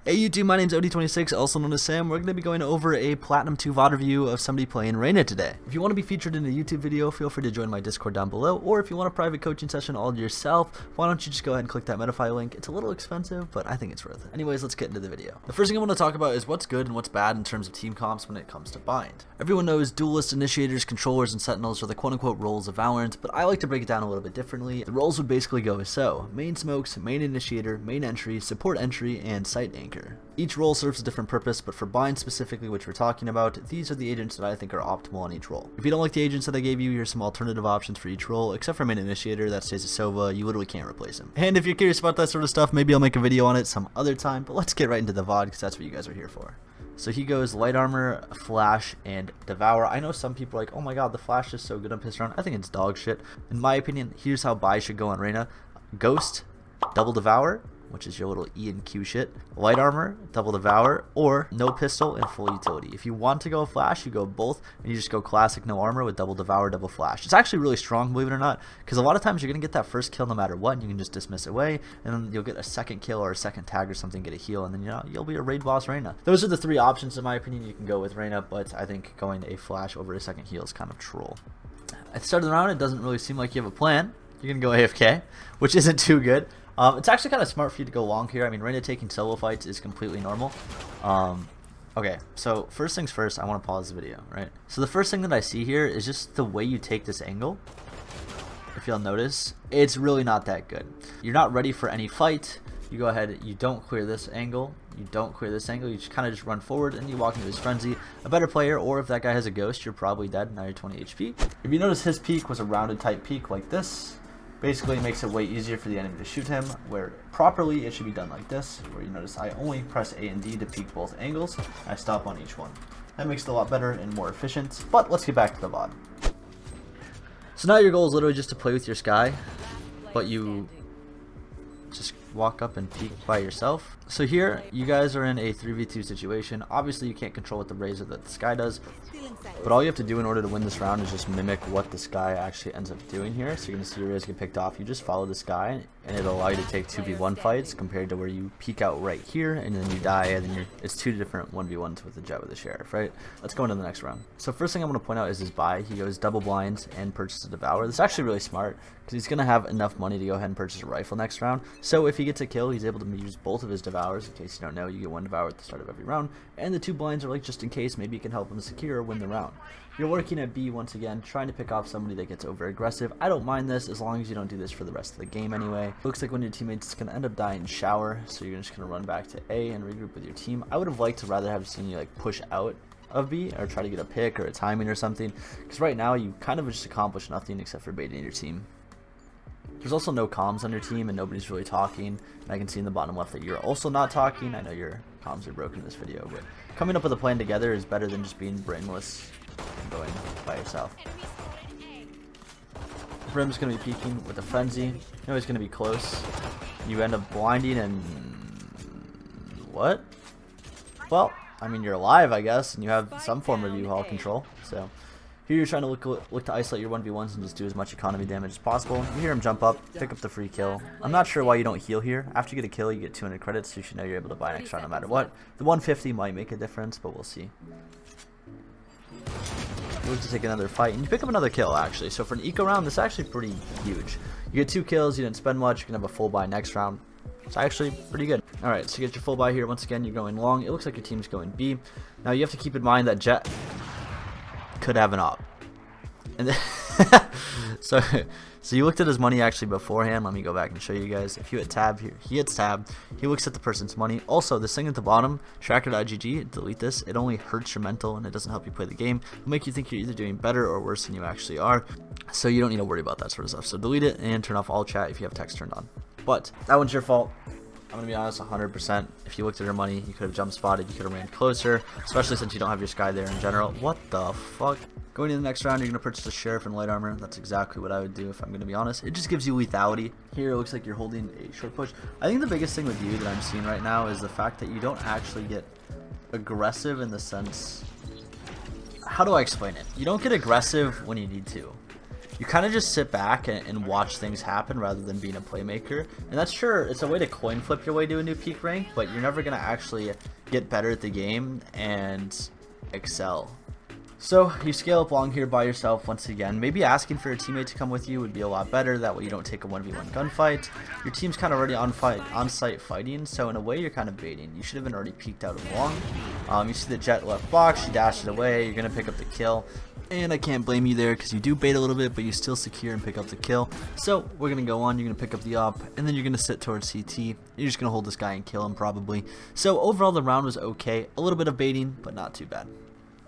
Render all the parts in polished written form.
Hey YouTube, my name's OD26, also known as Sam. We're going to be going over a Platinum 2 VOD review of somebody playing Reyna today. If you want to be featured in a YouTube video, feel free to join my Discord down below, or if you want a private coaching session all to yourself, why don't you just go ahead and click that Metafile link. It's a little expensive, but I think it's worth it. Anyways, let's get into the video. The first thing I want to talk about is what's good and what's bad in terms of team comps when it comes to bind. Everyone knows duelists, initiators, controllers, and sentinels are the quote-unquote roles of Valorant, but I like to break it down a little bit differently. The roles would basically go as so: main smokes, main initiator, main entry, support entry, and site anchor. Each role serves a different purpose, but for bind specifically, which we're talking about, these are the agents that I think are optimal on each role. If you don't like the agents that I gave you, here's some alternative options for each role, except for main initiator, that stays a Sova. You literally can't replace him. And if you're curious about that sort of stuff, maybe I'll make a video on it some other time, but let's get right into the VOD, because that's what you guys are here for. So he goes light armor, flash, and devour. I know some people are like, oh my god, the flash is so good on piss round. I think it's dog shit. In my opinion, here's how buy should go on Reyna: ghost, double devour, which is your little E and Q shit, light armor, double devour, or no pistol and full utility. If you want to go flash, you go both, and you just go classic no armor with double devour, double flash. It's actually really strong, believe it or not, because a lot of times you're going to get that first kill no matter what, and you can just dismiss it away, and then you'll get a second kill or a second tag or something, get a heal, and then you'll be a raid boss Reyna. Those are the three options in my opinion you can go with Reyna, but I think going a flash over a second heal is kind of troll. At the start of the round, it doesn't really seem like you have a plan. You're going to go AFK, which isn't too good. It's actually kind of smart for you to go long here. I mean, Reyna taking solo fights is completely normal. Okay, so first things first, I want to pause the video, right? So the first thing that I see here is just the way you take this angle. If you'll notice, it's really not that good. You're not ready for any fight. You go ahead, you don't clear this angle, you don't clear this angle, you just kind of just run forward and you walk into his frenzy. A better player, or if that guy has a ghost, you're probably dead, now you're 20 HP. If you notice, his peak was a rounded type peak like this. Basically makes it way easier for the enemy to shoot him, where properly it should be done like this, where you notice I only press A and D to peek both angles, and I stop on each one. That makes it a lot better and more efficient, but let's get back to the VOD. So now your goal is literally just to play with your Sky, but you just walk up and peek by yourself. So here, you guys are in a 3v2 situation. Obviously you can't control what the Razor that the Sky does, but all you have to do in order to win this round is just mimic what the Sky actually ends up doing here. So you're going to see your Razor get picked off. You just follow the Sky, and it'll allow you to take 2v1 fights compared to where you peek out right here, and then you die, and then it's two different 1v1s with the Jet with the Sheriff, right? Let's go into the next round. So first thing I'm going to point out is his buy. He goes double blinds and purchases a Devour. This is actually really smart, because he's going to have enough money to go ahead and purchase a rifle next round. So if he gets a kill, he's able to use both of his Devours. In case you don't know, you get one Devour at the start of every round, and the two blinds are like just in case, maybe you can help him secure or win the round. You're working at B once again, trying to pick off somebody that gets over aggressive. I don't mind this as long as you don't do this for the rest of the game anyway. Looks like one of your teammates is going to end up dying in shower, so you're just going to run back to A and regroup with your team. I would have liked to rather have seen you like push out of B or try to get a pick or a timing or something, because right now you kind of just accomplished nothing except for baiting your team. There's also no comms on your team and nobody's really talking, and I can see in the bottom left that you're also not talking. I know your comms are broken in this video, but coming up with a plan together is better than just being brainless and going by yourself. Brim's going to be peeking with a frenzy. You know he's going to be close. You end up blinding and... what? Well, I mean, you're alive, I guess, and you have some form of U-Haul control, so... Here you're trying to look to isolate your 1v1s and just do as much economy damage as possible. You hear him jump up, pick up the free kill. I'm not sure why you don't heal here. After you get a kill, you get 200 credits, so you should know you're able to buy next round no matter what. The 150 might make a difference, but we'll see. You look to take another fight, and you pick up another kill, actually. So for an eco round, this is actually pretty huge. You get 2 kills, you didn't spend much, you can have a full buy next round. It's actually pretty good. Alright, so you get your full buy here. Once again, you're going long. It looks like your team's going B. Now you have to keep in mind that Jet could have an op. And then so you looked at his money actually beforehand. Let me go back and show you guys. If you hit tab here, he hits tab, he looks at the person's money. Also, this thing at the bottom, tracker.gg, delete this. It only hurts your mental and it doesn't help you play the game. It'll make you think you're either doing better or worse than you actually are, so you don't need to worry about that sort of stuff. So delete it and turn off all chat if you have text turned on. But that one's your fault. I'm going to be honest, 100%. If you looked at her money, you could have jump spotted, you could have ran closer, especially since you don't have your Sky there in general. What the fuck? Going into the next round, you're going to purchase a Sheriff and light armor. That's exactly what I would do if I'm going to be honest. It just gives you lethality. Here it looks like you're holding a short push. I think the biggest thing with you that I'm seeing right now is the fact that you don't actually get aggressive in the sense... How do I explain it? You don't get aggressive when you need to. you kind of just sit back and watch things happen rather than being a playmaker. And that's sure, it's a way to coin flip your way to a new peak rank, but you're never going to actually get better at the game and excel. So you scale up long here by yourself once again. Maybe asking for a teammate to come with you would be a lot better. That way you don't take a 1v1 gunfight. Your team's kind of already on site fighting, so in a way you're kind of baiting. You should have been already peeked out of long. You see the Jet left box, she dashed it away, you're going to pick up the kill. And I can't blame you there because you do bait a little bit, but you still secure and pick up the kill. So we're going to go on, you're going to pick up the op, and then you're going to sit towards CT. You're just going to hold this guy and kill him probably. So overall the round was okay. A little bit of baiting, but not too bad.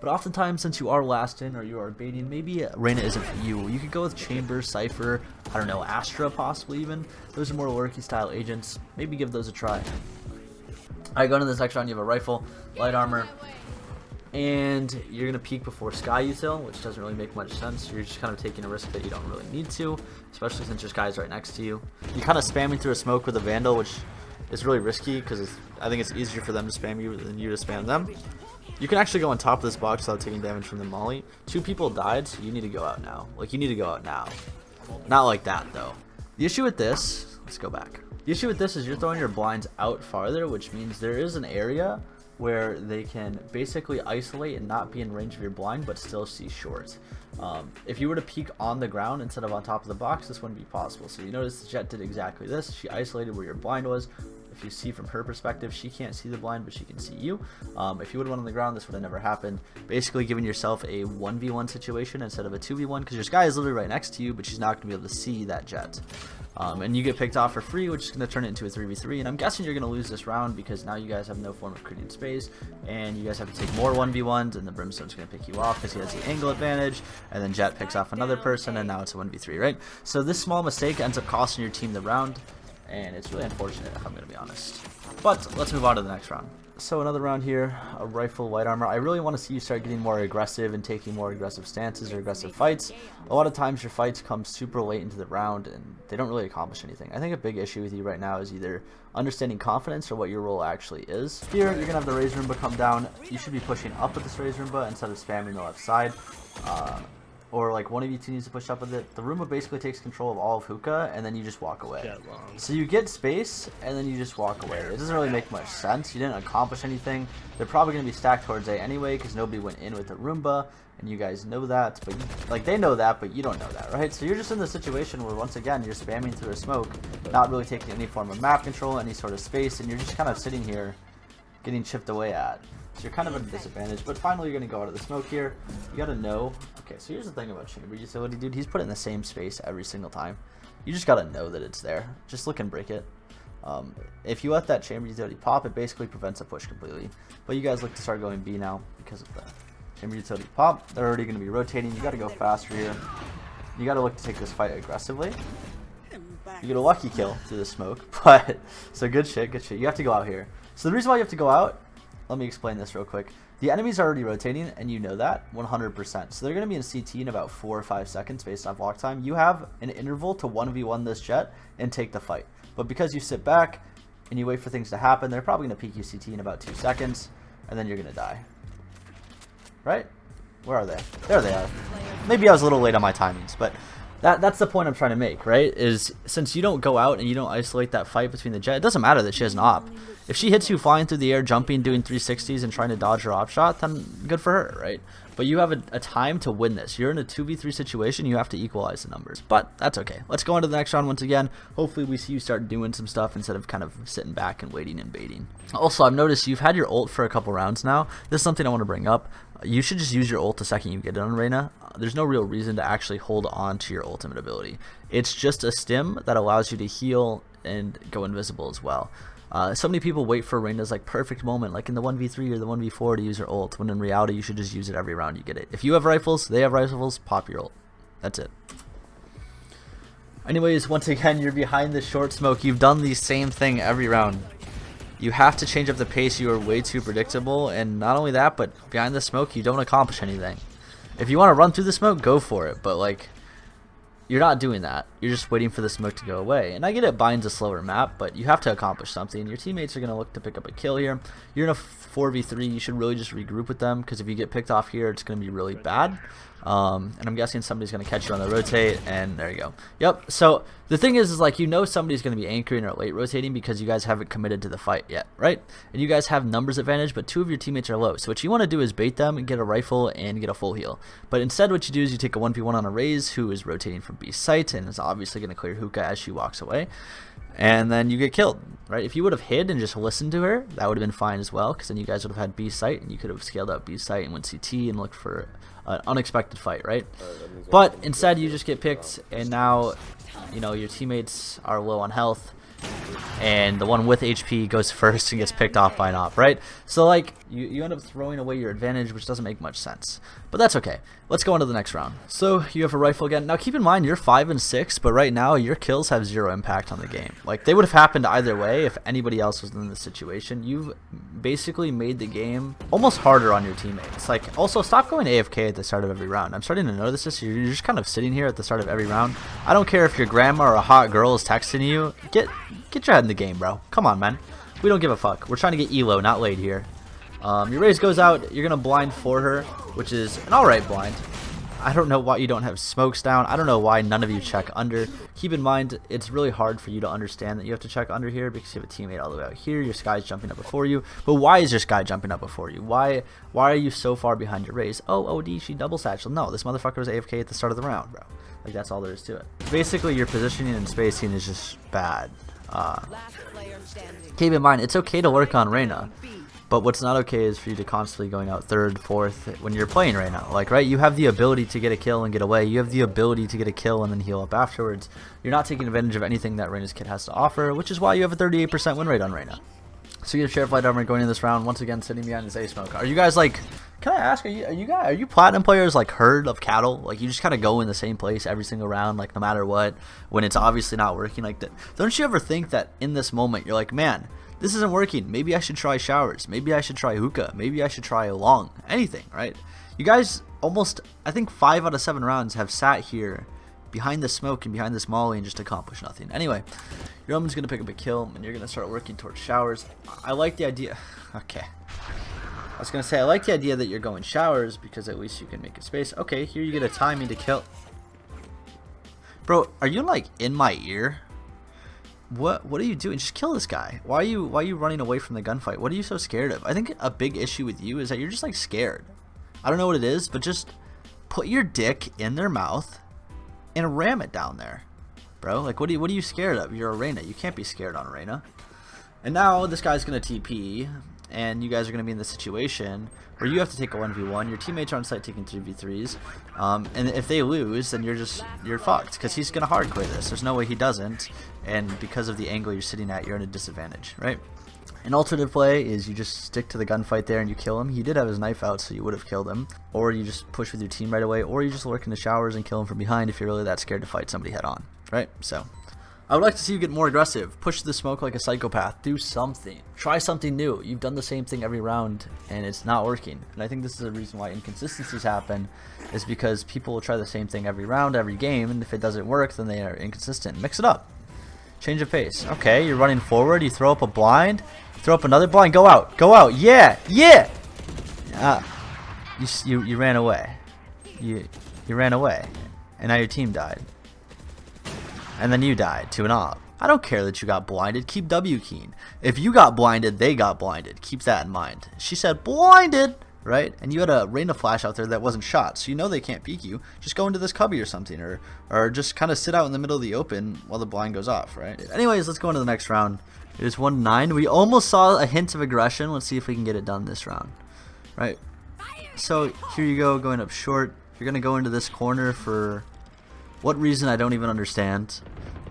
But oftentimes, since you are last in or you are baiting, maybe Reyna isn't for you. You could go with Chamber, Cypher, I don't know, Astra possibly even. Those are more lurky style agents. Maybe give those a try. Alright, going to this next round, you have a rifle, light armor, and you're going to peek before Sky Util, which doesn't really make much sense. You're just kind of taking a risk that you don't really need to, especially since your Sky's right next to you. You're kind of spamming through a smoke with a Vandal, which is really risky because I think it's easier for them to spam you than you to spam them. You can actually go on top of this box without taking damage from the molly. 2 people died, so you need to go out now. Like, you need to go out now. Not like that, though. The issue with this, let's go back. The issue with this is you're throwing your blinds out farther, which means there is an area where they can basically isolate and not be in range of your blind, but still see short. If you were to peek on the ground instead of on top of the box, this wouldn't be possible. So you notice the Jet did exactly this. She isolated where your blind was. If you see from her perspective, she can't see the blind, but she can see you. If you would have went on the ground, this would have never happened. Basically giving yourself a 1v1 situation instead of a 2v1, because your Sky is literally right next to you, but she's not going to be able to see that Jet. And you get picked off for free, which is going to turn it into a 3v3, and I'm guessing you're going to lose this round because now you guys have no form of creating space, and you guys have to take more 1v1s, and the Brimstone's going to pick you off because he has the angle advantage, and then Jet picks off another person, and now it's a 1v3, right? So this small mistake ends up costing your team the round, and it's really unfortunate if I'm going to be honest. But let's move on to the next round. So another round here, a rifle, light armor. I really want to see you start getting more aggressive and taking more aggressive stances or aggressive fights. A lot of times your fights come super late into the round and they don't really accomplish anything. I think a big issue with you right now is either understanding confidence or what your role actually is. Here, you're going to have the Razor Roomba come down. You should be pushing up with this Razor Roomba instead of spamming the left side. Or like one of you two needs to push up with it. The Roomba basically takes control of all of hookah, and then you just walk away. So you get space, and then you just walk away. It doesn't really make much sense. You didn't accomplish anything. They're probably going to be stacked towards A anyway, because nobody went in with the Roomba, and you guys know that. But like they know that, but you don't know that, right? So you're just in the situation where once again you're spamming through a smoke, not really taking any form of map control, any sort of space, and you're just kind of sitting here, getting chipped away at. So you're kind of at a disadvantage, but finally you're going to go out of the smoke here. You got to know. Okay, so here's the thing about Chamber Utility, dude. He's put it in the same space every single time. You just got to know that it's there. Just look and break it. If you let that Chamber Utility pop, it basically prevents a push completely. But you guys look to start going B now because of the Chamber Utility pop. They're already going to be rotating. You got to go faster here. You got to look to take this fight aggressively. You get a lucky kill through the smoke, but so good shit, good shit. You have to go out here. So the reason why you have to go out, let me explain this real quick. The enemies are already rotating, and you know that 100%. So they're going to be in CT in about 4 or 5 seconds based off walk time. You have an interval to 1v1 this Jet and take the fight. But because you sit back and you wait for things to happen, they're probably going to peek you CT in about 2 seconds, and then you're going to die. Right? Where are they? There they are. Maybe I was a little late on my timings, but that's the point I'm trying to make, right? Is since you don't go out and you don't isolate that fight between the Jet, it doesn't matter that she has an op. If she hits you flying through the air, jumping, doing 360s, and trying to dodge her op shot, then good for her, right? But you have a time to win this. You're in a 2v3 situation, you have to equalize the numbers. But that's okay. Let's go on to the next round once again. Hopefully we see you start doing some stuff instead of kind of sitting back and waiting and baiting. Also, I've noticed you've had your ult for a couple rounds now. This is something I want to bring up. You should just use your ult the second you get it on Reyna. There's no real reason to actually hold on to your ultimate ability. It's just a stim that allows you to heal and go invisible as well. So many people wait for Reyna's like perfect moment, like in the 1v3 or the 1v4 to use her ult, when in reality you should just use it every round you get it. If you have rifles, they have rifles, pop your ult. That's it. Anyways, once again, you're behind the short smoke. You've done the same thing every round. You have to change up the pace. You are way too predictable, and not only that, but behind the smoke you don't accomplish anything. If you want to run through the smoke, go for it, but like, you're not doing that. You're just waiting for the smoke to go away. And I get it, Bind's a slower map, but you have to accomplish something. Your teammates are going to look to pick up a kill here. You're in a 4v3. You should really just regroup with them, because if you get picked off here, it's going to be really bad. And I'm guessing somebody's going to catch you on the rotate, and there you go. Yep, so the thing is like, you know somebody's going to be anchoring or late rotating because you guys haven't committed to the fight yet, right? And you guys have numbers advantage, but 2 of your teammates are low. So what you want to do is bait them and get a rifle and get a full heal. But instead what you do is you take a 1v1 on a Raze who is rotating from B site and is obviously going to clear hookah as she walks away. And then you get killed, right? If you would have hid and just listened to her, that would have been fine as well, because then you guys would have had B site and you could have scaled out B site and went CT and looked for an unexpected fight, right? But instead you just get picked, and now, you know, your teammates are low on health, and the one with HP goes first and gets picked off by an op, right? So like, you end up throwing away your advantage, which doesn't make much sense. But that's okay. Let's go on to the next round. So you have a rifle again. Now keep in mind, you're 5 and 6, but right now your kills have 0 impact on the game. Like, they would have happened either way if anybody else was in this situation. You've basically made the game almost harder on your teammates. Like, also, stop going AFK at the start of every round. I'm starting to notice this. You're just kind of sitting here at the start of every round. I don't care if your grandma or a hot girl is texting you. Get your head in the game, bro. Come on, man. We don't give a fuck. We're trying to get elo, not laid here. Your Raze goes out. You're going to blind for her, which is an alright blind. I don't know why you don't have smokes down. I don't know why none of you check under. Keep in mind, it's really hard for you to understand that you have to check under here because you have a teammate all the way out here. Your Sky's jumping up before you. But why is your Sky jumping up before you? Why are you so far behind your Raze? Oh, OD, she double satchel. No, this motherfucker was AFK at the start of the round, bro. Like, that's all there is to it. Basically, your positioning and spacing is just bad. Keep in mind, it's okay to work on Reyna, but what's not okay is for you to constantly going out 3rd, 4th when you're playing Reyna. Like, right, you have the ability to get a kill and get away. You have the ability to get a kill and then heal up afterwards. You're not taking advantage of anything that Reyna's kit has to offer, which is why you have a 38% win rate on Reyna. So you have Sheriff Light Armor going in this round, once again sitting behind his A smoke. Are you guys like, can I ask, are you Platinum players like herd of cattle? Like, you just kind of go in the same place every single round, like no matter what, when it's obviously not working like that? Don't you ever think that in this moment you're like, man, this isn't working, maybe I should try showers, maybe I should try hookah, maybe I should try long, anything, right? You guys almost, I think 5 out of 7 rounds have sat here behind the smoke and behind this molly and just accomplish nothing. Anyway, your omen's going to pick up a kill and you're going to start working towards showers. I like the idea. Okay. I was going to say, I like the idea that you're going showers because at least you can make a space. Okay, here you get a timing to kill. Bro, are you like in my ear? What are you doing? Just kill this guy. Why are you running away from the gunfight? What are you so scared of? I think a big issue with you is that you're just like scared. I don't know what it is, but just put your dick in their mouth and ram it down there, bro. Like, what are you scared of? You're a Reyna. You can't be scared on Reyna. And now this guy's gonna TP, and you guys are gonna be in the situation where you have to take a 1v1. Your teammates are on site taking 3v3s, and if they lose, then you're fucked because he's gonna hard clear this. There's no way he doesn't, and because of the angle you're sitting at, you're in a disadvantage, right? An alternative play is you just stick to the gunfight there and you kill him. He did have his knife out, so you would have killed him. Or you just push with your team right away, or you just lurk in the showers and kill him from behind if you're really that scared to fight somebody head on, right? So I would like to see you get more aggressive. Push the smoke like a psychopath. Do something. Try something new. You've done the same thing every round and it's not working. And I think this is the reason why inconsistencies happen, is because people will try the same thing every round, every game, and if it doesn't work, then they are inconsistent. Mix it up. Change of pace. Okay, you're running forward. You throw up a blind. Throw up another blind. Go out. Go out. Yeah. Yeah. You ran away. You ran away. And now your team died. And then you died to an op. I don't care that you got blinded. Keep W keen. If you got blinded, they got blinded. Keep that in mind. She said blinded, right? And you had a Reyna flash out there that wasn't shot, so you know they can't peek you. Just go into this cubby or something, or just kind of sit out in the middle of the open while the blind goes off, right? Anyways, let's go into the next round. It is 1-9. We almost saw a hint of aggression. Let's see if we can get it done this round, right? So here you go, going up short. You're gonna go into this corner for what reason I don't even understand.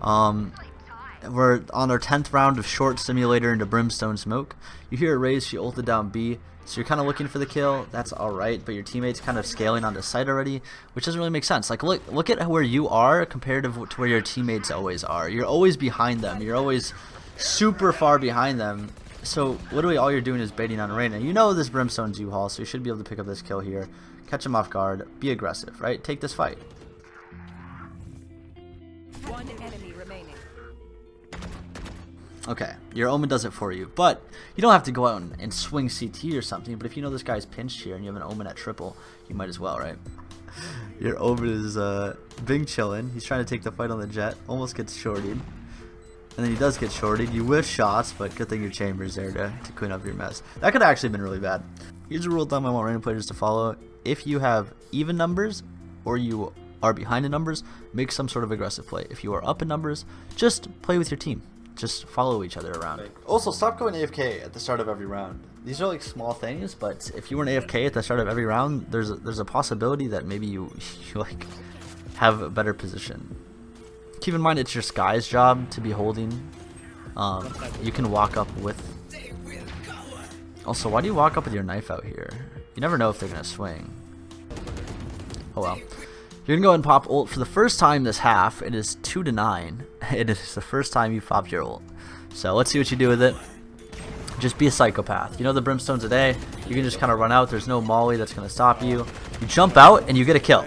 We're on our 10th round of short simulator into brimstone smoke. You hear a Raze, she ulted down B, so you're kind of looking for the kill. That's alright, but your teammate's kind of scaling onto site already, which doesn't really make sense. Like, look at where you are compared to where your teammates always are. You're always behind them. You're always super far behind them. So literally all you're doing is baiting on Reyna. You know this brimstone's U-Haul, so you should be able to pick up this kill here. Catch him off guard. Be aggressive, right? Take this fight. One enemy remaining. Okay, your Omen does it for you, but you don't have to go out and swing CT or something, but if you know this guy's pinched here and you have an Omen at triple, you might as well, right? Your Omen is Bing chilling. He's trying to take the fight on the jet, almost gets shorted, and then he does get shorted. You whiff shots, but good thing your chamber's there to clean up your mess. That could have actually been really bad. Here's a rule of thumb I want random players to follow. If you have even numbers or you are behind in numbers, make some sort of aggressive play. If you are up in numbers, just play with your team. Just follow each other around. Also, stop going AFK at the start of every round. These are like small things, but if you were an AFK at the start of every round, there's a possibility that maybe you like have a better position. Keep in mind it's your Sky's job to be holding. You can walk up with. Also, why do you walk up with your knife out here? You never know if they're gonna swing. Oh well. You're gonna go and pop ult for the first time this half. It is 2-9. It is the first time you popped your ult. So let's see what you do with it. Just be a psychopath. You know the brimstone's a day. You can just kind of run out. There's no molly that's gonna stop you. You jump out and you get a kill.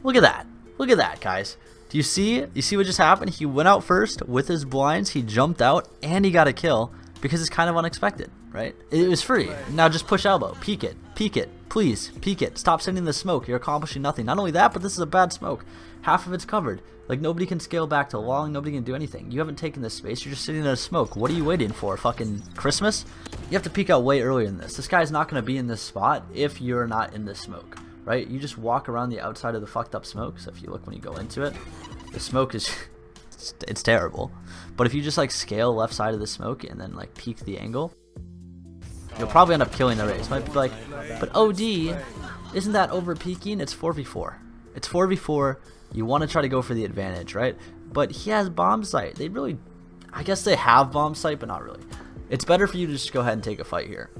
Look at that. Look at that, guys. Do you see? You see what just happened? He went out first with his blinds. He jumped out and he got a kill because it's kind of unexpected, right? It was free. Now just push elbow. Peek it. Peek it. Please, peek it. Stop sending the smoke. You're accomplishing nothing. Not only that, but this is a bad smoke. Half of it's covered. Like, nobody can scale back to long. Nobody can do anything. You haven't taken this space. You're just sitting in a smoke. What are you waiting for? Fucking Christmas? You have to peek out way earlier than this. This guy's not going to be in this spot if you're not in this smoke, right? You just walk around the outside of the fucked up smoke. So if you look when you go into it, the smoke is... it's terrible. But if you just, like, scale left side of the smoke and then, like, peek the angle, you'll probably end up killing the race. Might be like, but OD, isn't that over peeking? It's 4v4. It's 4v4. You want to try to go for the advantage, right? But he has bomb sight. They really, I guess they have bomb sight, but not really. It's better for you to just go ahead and take a fight here.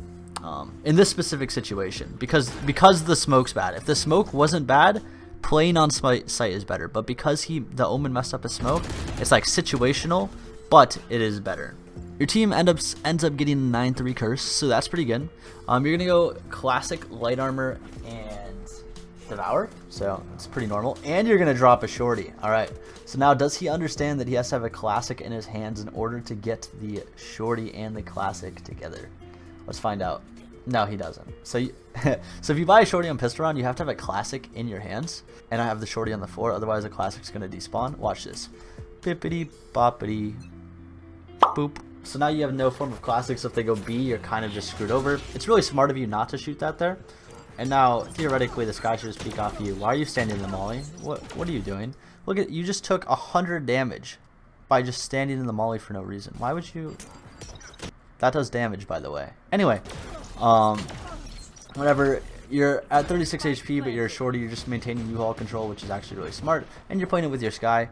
In this specific situation, because the smoke's bad. If the smoke wasn't bad, playing on sight is better. But because the Omen messed up his smoke, it's like situational, but it is better. Your team ends up getting a 9-3 curse, so that's pretty good. You're gonna go classic light armor and devour, so it's pretty normal. And you're gonna drop a shorty. All right. So now, does he understand that he has to have a classic in his hands in order to get the shorty and the classic together? Let's find out. No, he doesn't. So, so if you buy a shorty on pistol round, you have to have a classic in your hands, and I have the shorty on the floor. Otherwise, the classic's gonna despawn. Watch this. Bippity boppity boop. So now you have no form of classics. So if they go B, you're kind of just screwed over. It's really smart of you not to shoot that there. And now, theoretically, this guy should just peek off you. Why are you standing in the molly? What are you doing? Look at, you just took 100 damage by just standing in the molly for no reason. Why would you? That does damage, by the way. Anyway, whatever. You're at 36 HP, but you're a shorty. You're just maintaining U-haul control, which is actually really smart. And you're playing it with your Sky.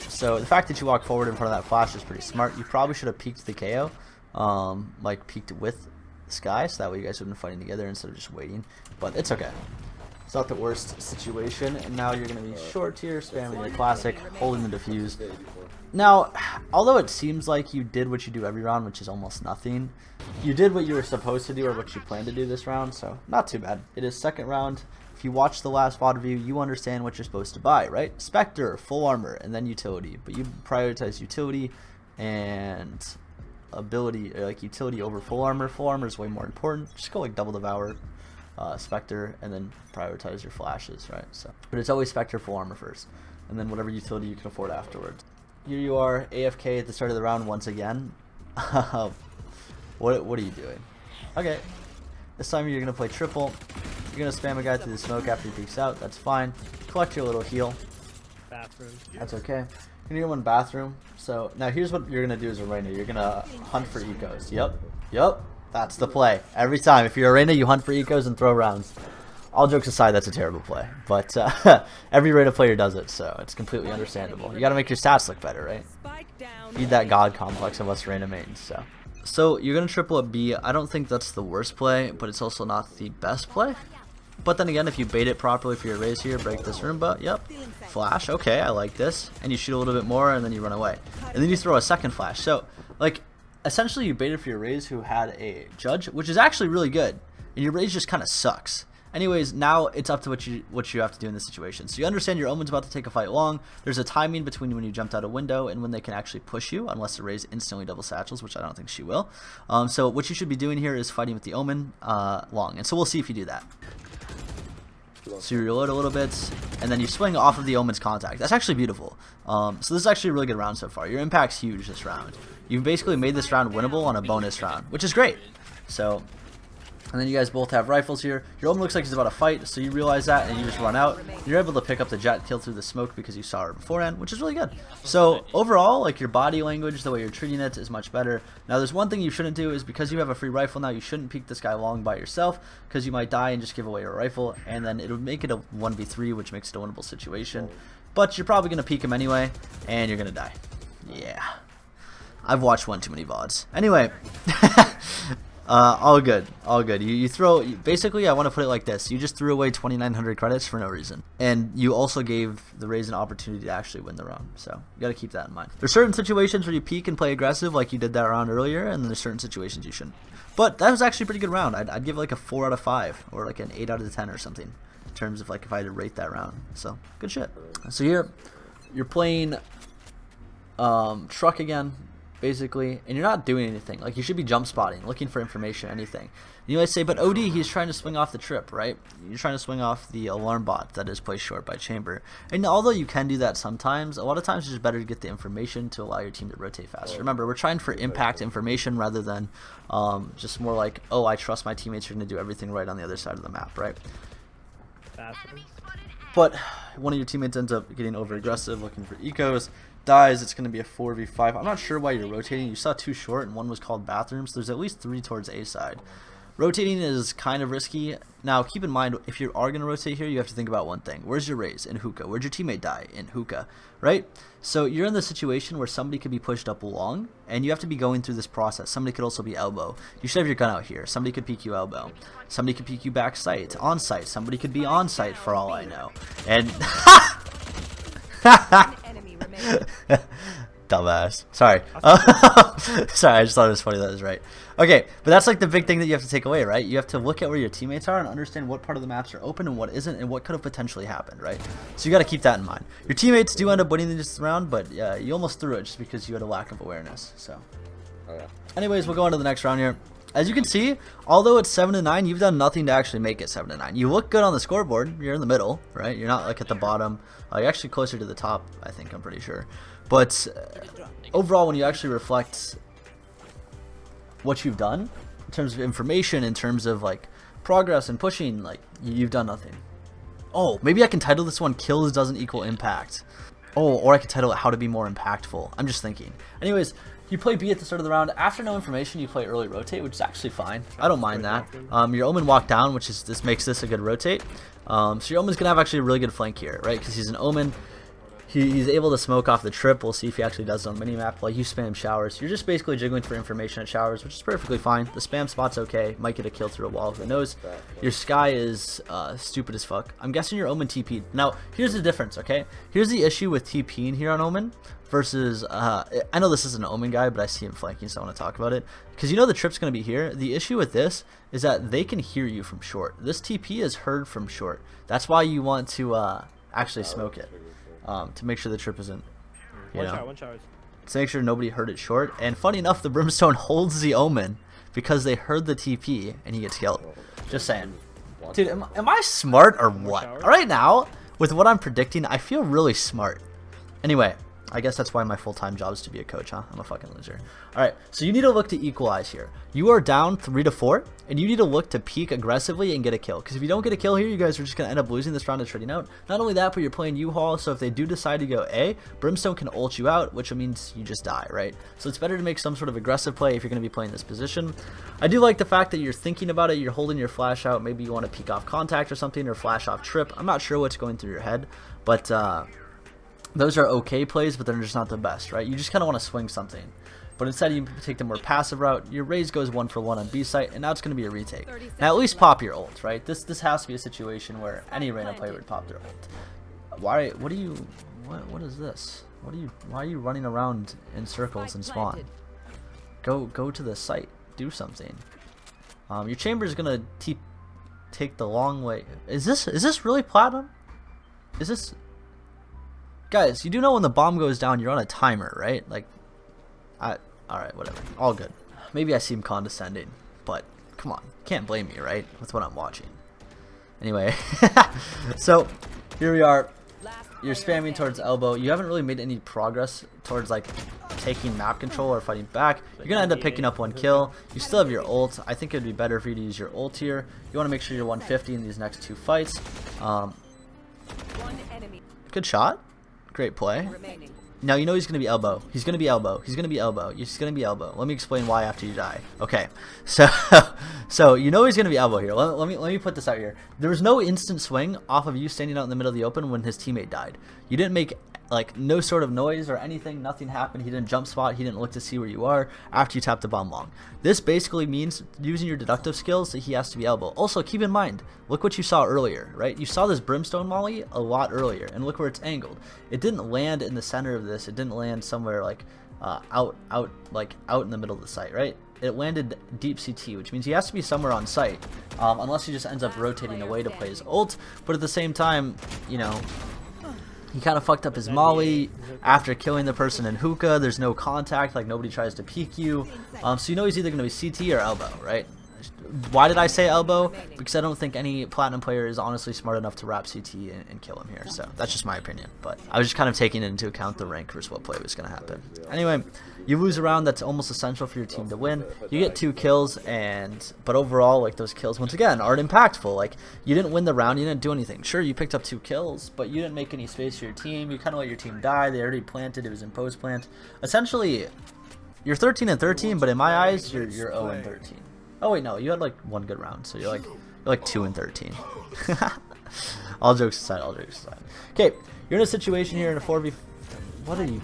So the fact that you walk forward in front of that flash is pretty smart. You probably should have peeked the KO, like peeked with Sky, so that way you guys would have been fighting together instead of just waiting. But it's okay. It's not the worst situation. And now you're going to be short tier, spamming your classic, holding the defuse. Now, although it seems like you did what you do every round, which is almost nothing, you did what you were supposed to do or what you planned to do this round, so not too bad. It is second round. If you watch the last VOD review, you understand what you're supposed to buy, right? Spectre, full armor, and then utility. But you prioritize utility and ability, or like utility over full armor. Full armor is way more important. Just go like double devour, Spectre, and then prioritize your flashes, right? So, but it's always Spectre, full armor first, and then whatever utility you can afford afterwards. Here you are, AFK at the start of the round once again. What are you doing? Okay, this time you're gonna play triple. You're gonna spam a guy through the smoke after he peeks out. That's fine. Collect your little heal. Bathroom. That's okay. You're gonna get one bathroom. So now here's what you're gonna do as a Reyna. You're gonna hunt for ecos. Yep. That's the play. Every time. If you're a Reyna, you hunt for ecos and throw rounds. All jokes aside, that's a terrible play. But every Reyna player does it, so it's completely understandable. You gotta make your stats look better, right? Feed that god complex of us Reyna mains. So you're gonna triple a B. I don't think that's the worst play, but it's also not the best play. But then again, if you bait it properly for your raise here, break this Roomba, yep, flash, okay, I like this, and you shoot a little bit more, and then you run away. And then you throw a second flash. So, like, essentially you baited for your raise who had a judge, which is actually really good, and your raise just kind of sucks. Anyways, now it's up to what you have to do in this situation. So you understand your Omen's about to take a fight long. There's a timing between when you jumped out a window and when they can actually push you, unless the Rey's instantly double satchels, which I don't think she will. So what you should be doing here is fighting with the Omen long, and so we'll see if you do that. So you reload a little bit, and then you swing off of the Omen's contact. That's actually beautiful. So this is actually a really good round so far. Your impact's huge this round. You've basically made this round winnable on a bonus round, which is great. So, and then you guys both have rifles here. Your Omen looks like he's about to fight, so you realize that, and you just run out. You're able to pick up the jet kill through the smoke because you saw her beforehand, which is really good. So overall, like, your body language, the way you're treating it is much better. Now there's one thing you shouldn't do is because you have a free rifle now, you shouldn't peek this guy long by yourself because you might die and just give away your rifle, and then it'll make it a 1v3, which makes it a winnable situation. But you're probably going to peek him anyway, and you're going to die. Yeah. I've watched one too many VODs. Anyway. All good, all good. You throw, basically I want to put it like this. You just threw away 2,900 credits for no reason. And you also gave the Rays an opportunity to actually win the round. So you got to keep that in mind. There's certain situations where you peek and play aggressive like you did that round earlier, and then there's certain situations you shouldn't. But that was actually a pretty good round. I'd give it like a 4 out of 5 or like an 8 out of 10 or something in terms of like if I had to rate that round. So good shit. So here you're playing truck again, basically, and you're not doing anything. Like, you should be jump spotting, looking for information, anything. And you might say, but OD, he's trying to swing off the trip, right? You're trying to swing off the alarm bot that is placed short by chamber. And although you can do that sometimes, a lot of times it's just better to get the information to allow your team to rotate faster. Remember, we're trying for impact information rather than just more like, oh, I trust my teammates are going to do everything right on the other side of the map, right? But one of your teammates ends up getting over aggressive, looking for ecos, dies. It's going to be a 4v5. I'm not sure why you're rotating. You saw 2 short and one was called bathrooms. There's at least 3 towards A side. Rotating is kind of risky. Now keep in mind, if you are going to rotate here, you have to think about one thing. Where's your Rays? In hookah. Where'd your teammate die? In hookah, right? So you're in the situation where somebody could be pushed up long, and you have to be going through this process. Somebody could also be elbow. You should have your gun out here. Somebody could peek you elbow. Somebody could peek you back sight, on site. Somebody could be on site for all I know. And dumbass. Sorry. Sorry, I just thought it was funny that was right. Okay, but that's like the big thing that you have to take away, right? You have to look at where your teammates are and understand what part of the maps are open and what isn't and what could have potentially happened, right? So you got to keep that in mind. Your teammates do end up winning this round, but you almost threw it just because you had a lack of awareness. So, anyways, we'll go on to the next round here. As you can see, although it's 7-9, you've done nothing to actually make it 7-9. You look good on the scoreboard. You're in the middle, right? You're not like at the bottom. You're actually closer to the top, I think, I'm pretty sure. But overall, when you actually reflect what you've done in terms of information, in terms of like progress and pushing, like you've done nothing. Oh, maybe I can title this one "Kills Doesn't Equal Impact." Oh, or I could title it "How to Be More Impactful." I'm just thinking. Anyways, you play B at the start of the round. After no information, you play early rotate, which is actually fine. I don't mind that. Your Omen walk down, which is this makes this a good rotate. So your Omen's gonna have actually a really good flank here, right? Because he's an Omen. He's able to smoke off the trip. We'll see if he actually does it on minimap. Like, you spam showers. You're just basically jiggling for information at showers, which is perfectly fine. The spam spot's okay. Might get a kill through a wall. Who knows? Your Sky is stupid as fuck. I'm guessing your Omen TP'd. Now, here's the difference, okay? Here's the issue with TPing here on Omen versus... I know this isn't an Omen guy, but I see him flanking, so I want to talk about it. Because you know the trip's going to be here. The issue with this is that they can hear you from short. This TP is heard from short. That's why you want to actually smoke it. To make sure the trip isn't, One shot. to make sure nobody heard it short. And funny enough, the Brimstone holds the Omen because they heard the TP and he gets killed. Just saying. Dude, am I smart or what? Right now, with what I'm predicting, I feel really smart. Anyway, I guess that's why my full-time job is to be a coach, huh? I'm a fucking loser. Alright, so you need to look to equalize here. You are down 3-4, and you need to look to peek aggressively and get a kill. Because if you don't get a kill here, you guys are just going to end up losing this round of trading out. Not only that, but you're playing U-Haul, so if they do decide to go A, Brimstone can ult you out, which means you just die, right? So it's better to make some sort of aggressive play if you're going to be playing this position. I do like the fact that you're thinking about it, you're holding your flash out. Maybe you want to peek off contact or something, or flash off trip. I'm not sure what's going through your head, but... those are okay plays, but they're just not the best, right? You just kind of want to swing something. But instead you take the more passive route. Your Raze goes 1-for-1 on B site, and now it's going to be a retake. Now at least pop your ult, right? This has to be a situation where any Reyna player would pop their ult. Why? What is this? Why are you running around in circles and spawn? Go to the site. Do something. Your chamber is going to take the long way. Is this really platinum? Is this... Guys, you do know when the bomb goes down, you're on a timer, right? Like, alright, whatever. All good. Maybe I seem condescending, but come on. Can't blame me, right? That's what I'm watching. Anyway, so here we are. You're spamming towards elbow. You haven't really made any progress towards like taking map control or fighting back. You're gonna end up picking up 1 kill. You still have your ult. I think it would be better for you to use your ult here. You want to make sure you're 150 in these next 2 fights. Good shot. Great play. Now you know he's gonna be elbow. He's gonna be elbow. He's gonna be elbow. He's gonna be elbow. Let me explain why after you die. Okay, so you know he's gonna be elbow here. Let me put this out here. There was no instant swing off of you standing out in the middle of the open when his teammate died. You didn't make like no sort of noise or anything. Nothing happened. He didn't jump spot. He didn't look to see where you are after you tapped the bomb long. This basically means using your deductive skills that he has to be elbow. Also, keep in mind, look what you saw earlier, right? You saw this brimstone molly a lot earlier, and look where it's angled. It didn't land in the center of this. It didn't land somewhere like out in the middle of the site, right? It landed deep CT, which means he has to be somewhere on site, unless he just ends up rotating away to play his ult. But at the same time, you know, he kind of fucked up his molly after killing the person in hookah. There's no contact, like nobody tries to peek you. So you know he's either going to be CT or elbow, right? Why did I say elbow? Because I don't think any platinum player is honestly smart enough to wrap CT and kill him here. So that's just my opinion. But I was just kind of taking into account the rank versus what play was going to happen. Anyway, you lose a round that's almost essential for your team to win. You get 2 kills, but overall, like, those kills once again aren't impactful. Like, you didn't win the round, you didn't do anything. Sure, you picked up 2 kills, but you didn't make any space for your team. You kind of let your team die. They already planted. It was in post plant. Essentially, you're 13-13, but in my eyes, you're 0-13. Oh wait, no, you had like 1 good round, so you're like 2-13. All jokes aside, Okay, you're in a situation here in a 4v.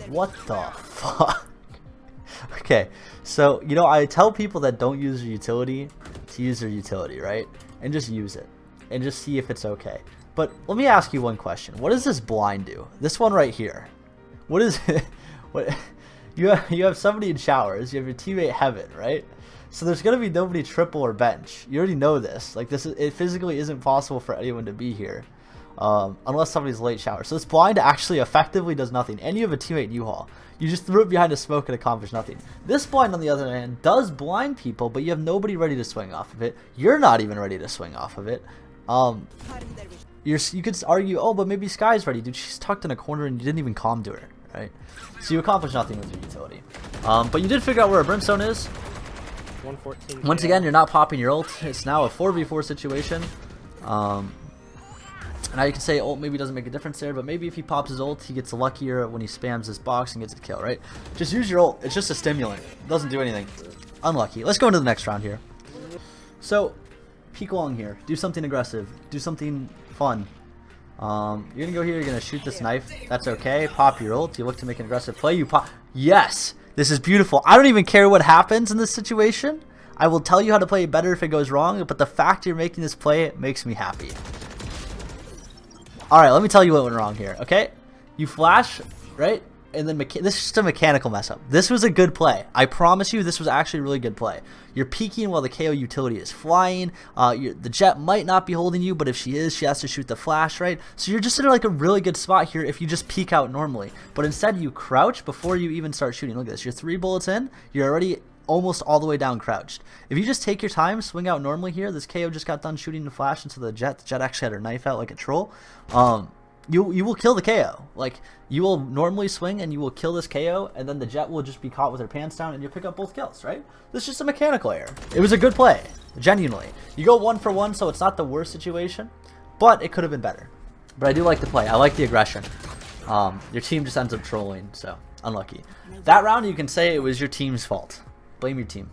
What the fuck? Okay, so you know I tell people that don't use their utility to use their utility, right? And just use it, and just see if it's okay. But let me ask you one question: what does this blind do? This one right here. What is it? What you have somebody in showers. You have your teammate Heaven, right? So there's gonna be nobody triple or bench. You already know this. Like it physically isn't possible for anyone to be here, unless somebody's late shower. So this blind actually effectively does nothing. And you have a teammate in U-Haul. You just threw it behind a smoke and accomplished nothing. This blind, on the other hand, does blind people, but you have nobody ready to swing off of it. You're not even ready to swing off of it. You could argue, oh, but maybe Sky's ready, dude. She's tucked in a corner and you didn't even calm to her, right? So you accomplished nothing with your utility. But you did figure out where a brimstone is. 114. Once again, you're not popping your ult. It's now a 4v4 situation. Now you can say ult maybe doesn't make a difference there, but maybe if he pops his ult, he gets luckier when he spams his box and gets a kill, right? Just use your ult. It's just a stimulant. It doesn't do anything. Unlucky. Let's go into the next round here. So, peek long here. Do something aggressive. Do something fun. You're gonna go here. You're gonna shoot this knife. That's okay. Pop your ult. You look to make an aggressive play. You pop. Yes. This is beautiful. I don't even care what happens in this situation. I will tell you how to play it better if it goes wrong, but the fact you're making this play makes me happy. Alright, let me tell you what went wrong here, okay? You flash, right? And then this is just a mechanical mess up. This was a good play. I promise you this was actually a really good play. You're peeking while the KO utility is flying. The jet might not be holding you, but if she is, she has to shoot the flash, right? So you're just in like a really good spot here if you just peek out normally. But instead you crouch before you even start shooting. Look at this. You're 3 bullets in. You're already almost all the way down crouched. If you just take your time, swing out normally here. This KO just got done shooting the flash into the jet. The jet actually had her knife out like a troll. You will kill the KO. Like, you will normally swing and you will kill this KO, and then the jet will just be caught with her pants down and you'll pick up both kills, right? This is just a mechanical error. It was a good play, genuinely. You go 1 for 1, so it's not the worst situation, but it could have been better. But I do like the play. I like the aggression. Your team just ends up trolling, so unlucky. That round, you can say it was your team's fault. Blame your team.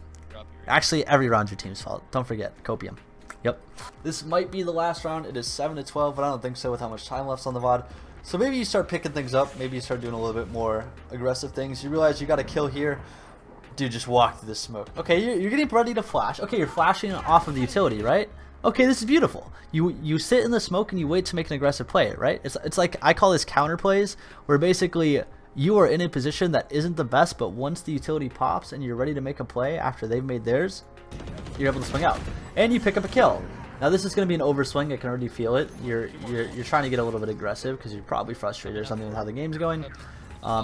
Actually, every round's your team's fault. Don't forget, copium. Yep. This might be the last round. It is 7-12, but I don't think so with how much time left on the VOD. So maybe you start picking things up. Maybe you start doing a little bit more aggressive things. You realize you got a kill here. Dude, just walk through this smoke. Okay, you're getting ready to flash. Okay, you're flashing off of the utility, right? Okay, this is beautiful. You sit in the smoke and you wait to make an aggressive play, right? It's like, I call this counter plays, where basically you are in a position that isn't the best, but once the utility pops and you're ready to make a play after they've made theirs, you're able to swing out. And you pick up a kill. Now this is going to be an overswing. I can already feel it. You're trying to get a little bit aggressive because you're probably frustrated or something with how the game's going.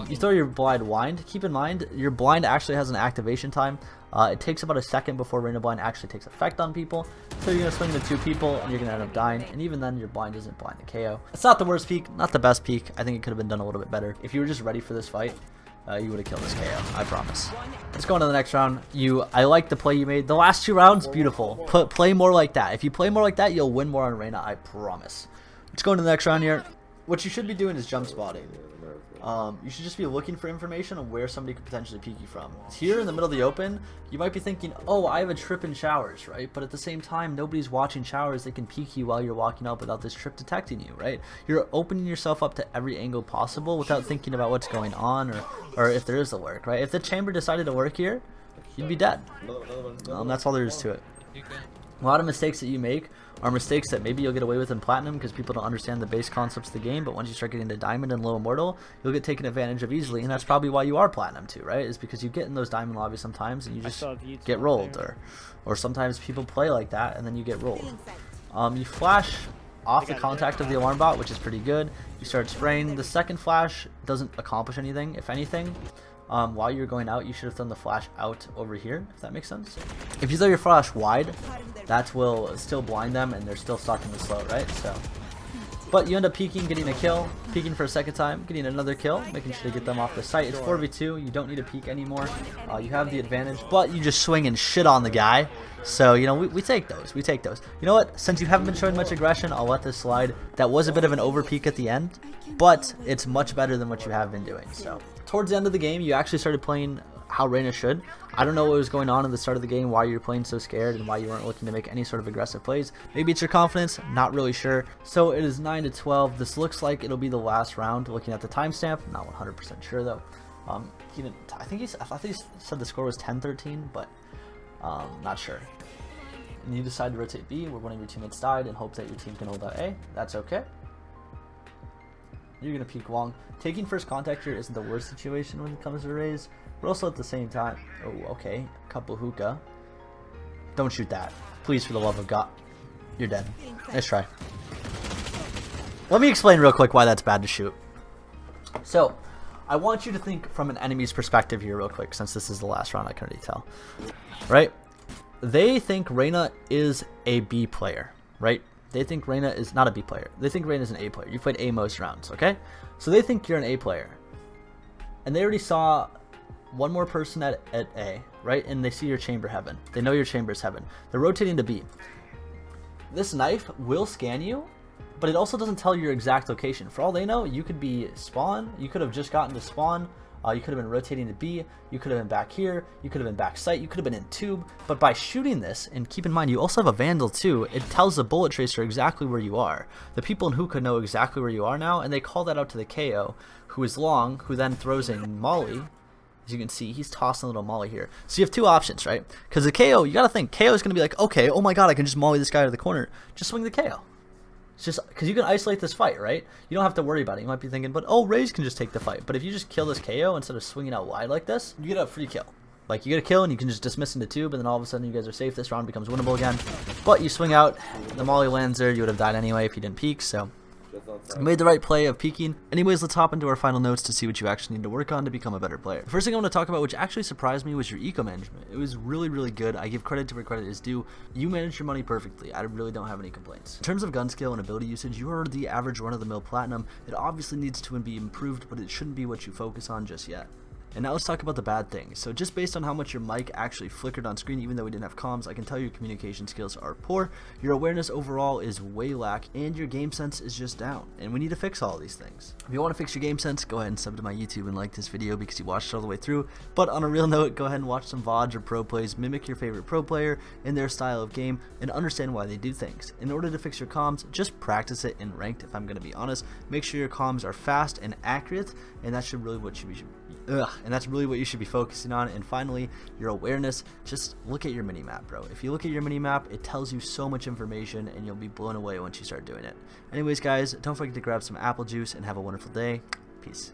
You throw your blind wind. Keep in mind, your blind actually has an activation time. It takes about a second before Reyna blind actually takes effect on people. So you're going to swing the 2 people and you're going to end up dying. And even then, your blind isn't blind to KO. It's not the worst peak, not the best peak. I think it could have been done a little bit better. If you were just ready for this fight, you would have killed this KO, I promise. Let's go on to the next round. I like the play you made. The last 2 rounds, beautiful. Play more like that. If you play more like that, you'll win more on Reyna, I promise. Let's go into the next round here. What you should be doing is jump spotting. You should just be looking for information on where somebody could potentially peek you from. Here in the middle of the open, you might be thinking, oh, I have a trip in showers, right? But at the same time, nobody's watching showers. They can peek you while you're walking up without this trip detecting you, right? You're opening yourself up to every angle possible without thinking about what's going on or if there is a lurk, right? If the chamber decided to work here, you'd be dead. That's all there is to it. A lot of mistakes that you make are mistakes that maybe you'll get away with in Platinum because people don't understand the base concepts of the game, but once you start getting to Diamond and Low Immortal, you'll get taken advantage of easily, and that's probably why you are Platinum too, right? Is because you get in those Diamond lobbies sometimes and you just get rolled, or sometimes people play like that and then you get rolled. You flash off the contact of the alarm bot, which is pretty good. You start spraying. The second flash doesn't accomplish anything. If anything, while you're going out, you should have thrown the flash out over here, if that makes sense. If you throw your flash wide, that will still blind them and they're still stuck in the slow, right? So, but you end up peeking, getting a kill, peeking for a second time, getting another kill, making sure to get them off the site. It's 4v2, you don't need to peek anymore. You have the advantage, but you just swing and shit on the guy. So, you know, we take those, we take those. You know what, since you haven't been showing much aggression, I'll let this slide. That was a bit of an over peek at the end, but it's much better than what you have been doing. So, towards the end of the game, you actually started playing how Reyna should. I don't know what was going on at the start of the game, why you were playing so scared and why you weren't looking to make any sort of aggressive plays. Maybe it's your confidence, not really sure. So it is 9-12. This looks like it'll be the last round looking at the timestamp. Not 100% sure though. He didn't, I think he said the score was 10-13, but not sure. And you decide to rotate B where one of your teammates died and hope that your team can hold out A. That's okay. You're going to peek long. Taking first contact here isn't the worst situation when it comes to raise, but also at the same time, oh, okay, couple hookah. Don't shoot that. Please, for the love of God. You're dead. Nice try. Let me explain real quick why that's bad to shoot. So, I want you to think from an enemy's perspective here real quick, since this is the last round, I can already tell. Right? They think Reyna is a B player, right? They think Reyna is not a B player. They think Reyna is an A player. You've played A most rounds, okay? So they think you're an A player. And they already saw one more person at A, right? And they see your chamber heaven. They know your chamber is heaven. They're rotating to B. This knife will scan you, but it also doesn't tell your exact location. For all they know, you could be spawn. You could have just gotten to spawn. You could have been rotating to B, you could have been back here, you could have been back site, you could have been in tube, but by shooting this, and keep in mind you also have a Vandal too, it tells the bullet tracer exactly where you are. The people in Hookah know exactly where you are now, and they call that out to the KO, who is long, who then throws a molly. As you can see, he's tossing a little molly here. So you have two options, right? Because the KO, you gotta think, KO is gonna be like, okay, oh my god, I can just molly this guy out of the corner. Just swing the KO. It's just because you can isolate this fight, right? You don't have to worry about it. You might be thinking, but oh, Raze can just take the fight. But if you just kill this KO instead of swinging out wide like this, you get a free kill. Like, you get a kill and you can just dismiss into tube, and then all of a sudden you guys are safe. This round becomes winnable again. But you swing out, the molly lands there. You would have died anyway if you didn't peek, so you made the right play of peeking. Anyways, let's hop into our final notes to see what you actually need to work on to become a better player. The first thing I want to talk about, which actually surprised me, was your eco management. It was really, really good. I give credit to where credit is due. You manage your money perfectly. I really don't have any complaints. In terms of gun skill and ability usage, you are the average run-of-the-mill platinum. It obviously needs to be improved, but it shouldn't be what you focus on just yet. And now let's talk about the bad things. So just based on how much your mic actually flickered on screen, even though we didn't have comms, I can tell your communication skills are poor, your awareness overall is way lack, and your game sense is just down. And we need to fix all of these things. If you want to fix your game sense, go ahead and sub to my YouTube and like this video because you watched it all the way through. But on a real note, go ahead and watch some VODs or pro plays, mimic your favorite pro player and their style of game, and understand why they do things. In order to fix your comms, just practice it in ranked, if I'm going to be honest. Make sure your comms are fast and accurate, and that's really what you should be focusing on. And finally, your awareness. Just look at your minimap, bro. If you look at your minimap, it tells you so much information, and you'll be blown away once you start doing it. Anyways, guys, don't forget to grab some apple juice and have a wonderful day. Peace.